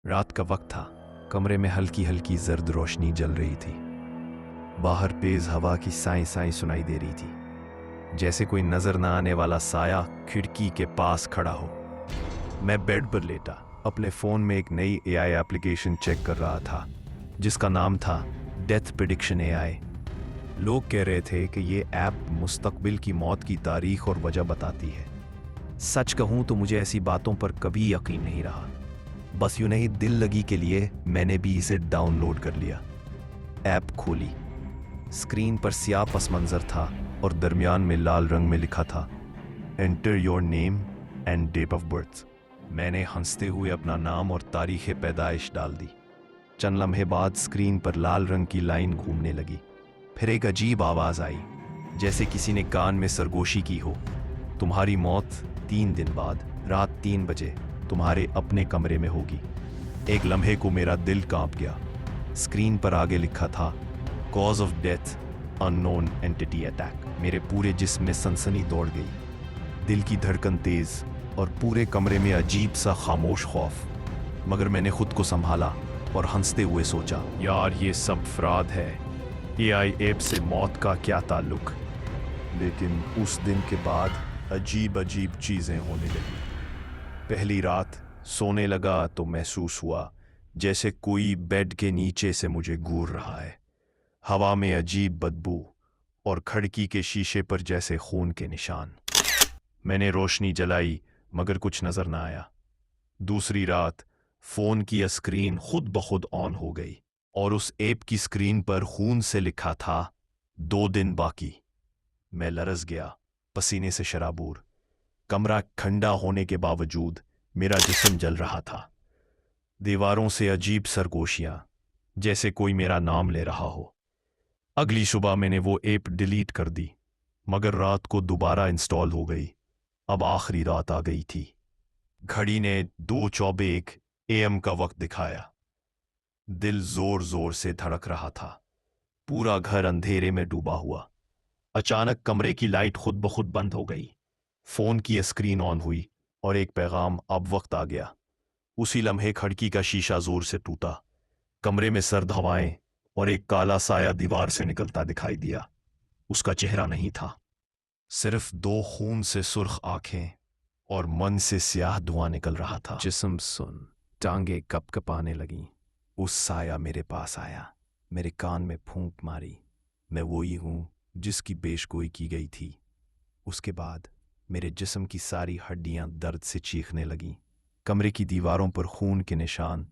رات کا وقت تھا، کمرے میں ہلکی ہلکی زرد روشنی جل رہی تھی۔ باہر تیز ہوا کی سائیں سائیں سنائی دے رہی تھی، جیسے کوئی نظر نہ آنے والا سایہ کھڑکی کے پاس کھڑا ہو۔ میں بیڈ پر لیٹا، اپنے فون میں ایک نئی اے آئی ایپلیکیشن چیک کر رہا تھا جس کا نام تھا ڈیتھ پریڈکشن اے آئی۔ لوگ کہہ رہے تھے کہ یہ ایپ مستقبل کی موت کی تاریخ اور وجہ بتاتی ہے۔ سچ کہوں تو مجھے ایسی باتوں پر کبھی یقین نہیں رہا، بس یوں نہیں دل لگی کے لیے میں نے بھی اسے ڈاؤن لوڈ کر لیا۔ ایپ کھولی، اسکرین پر سیاہ پس منظر تھا اور درمیان میں لال رنگ میں لکھا تھا enter your name and date of birth. میں نے ہنستے ہوئے اپنا نام اور تاریخ پیدائش ڈال دی۔ چند لمحے بعد اسکرین پر لال رنگ کی لائن گھومنے لگی، پھر ایک عجیب آواز آئی، جیسے کسی نے کان میں سرگوشی کی ہو۔ تمہاری موت 3 دن بعد رات 3 بجے تمہارے اپنے کمرے میں ہوگی۔ ایک لمحے کو میرا دل کانپ گیا۔ اسکرین پر آگے لکھا تھا cause of death unknown anti attack. میرے پورے جسم میں سنسنی دوڑ گئی، دل کی دھڑکن تیز اور پورے کمرے میں عجیب سا خاموش خوف۔ مگر میں نے خود کو سنبھالا اور ہنستے ہوئے سوچا، یار یہ سب فراڈ ہے، اے آئی ایپ سے موت کا کیا تعلق؟ لیکن اس دن کے بعد عجیب چیزیں ہونے لگی۔ پہلی رات سونے لگا تو محسوس ہوا جیسے کوئی بیڈ کے نیچے سے مجھے گور رہا ہے۔ ہوا میں عجیب بدبو اور کھڑکی کے شیشے پر جیسے خون کے نشان۔ میں نے روشنی جلائی مگر کچھ نظر نہ آیا۔ دوسری رات فون کی اسکرین خود بخود آن ہو گئی اور اس ایپ کی اسکرین پر خون سے لکھا تھا 2 دن باقی۔ میں لرز گیا، پسینے سے شرابور۔ کمرہ ٹھنڈا ہونے کے باوجود میرا جسم جل رہا تھا۔ دیواروں سے عجیب سرگوشیاں، جیسے کوئی میرا نام لے رہا ہو۔ اگلی صبح میں نے وہ ایپ ڈیلیٹ کر دی، مگر رات کو دوبارہ انسٹال ہو گئی۔ اب آخری رات آ گئی تھی۔ گھڑی نے 2:24 AM کا وقت دکھایا۔ دل زور زور سے دھڑک رہا تھا، پورا گھر اندھیرے میں ڈوبا ہوا۔ اچانک کمرے کی لائٹ خود بخود بند ہو گئی، فون کی اسکرین آن ہوئی اور ایک پیغام اب وقت آ گیا۔ اسی لمحے کھڑکی کا شیشہ زور سے ٹوٹا، کمرے میں سرد ہوائیں اور ایک کالا سایہ دیوار سے نکلتا دکھائی دیا۔ اس کا چہرہ نہیں تھا، صرف 2 خون سے سرخ آنکھیں اور من سے سیاہ دھواں نکل رہا تھا۔ جسم سن، ٹانگیں کپ کپانے لگیں۔ اس سایہ میرے پاس آیا، میرے کان میں پھونک ماری، میں وہی ہوں جس کی پیشگوئی کی گئی تھی۔ اس کے بعد میرے جسم کی ساری ہڈیاں درد سے چیخنے لگیں، کمرے کی دیواروں پر خون کے نشان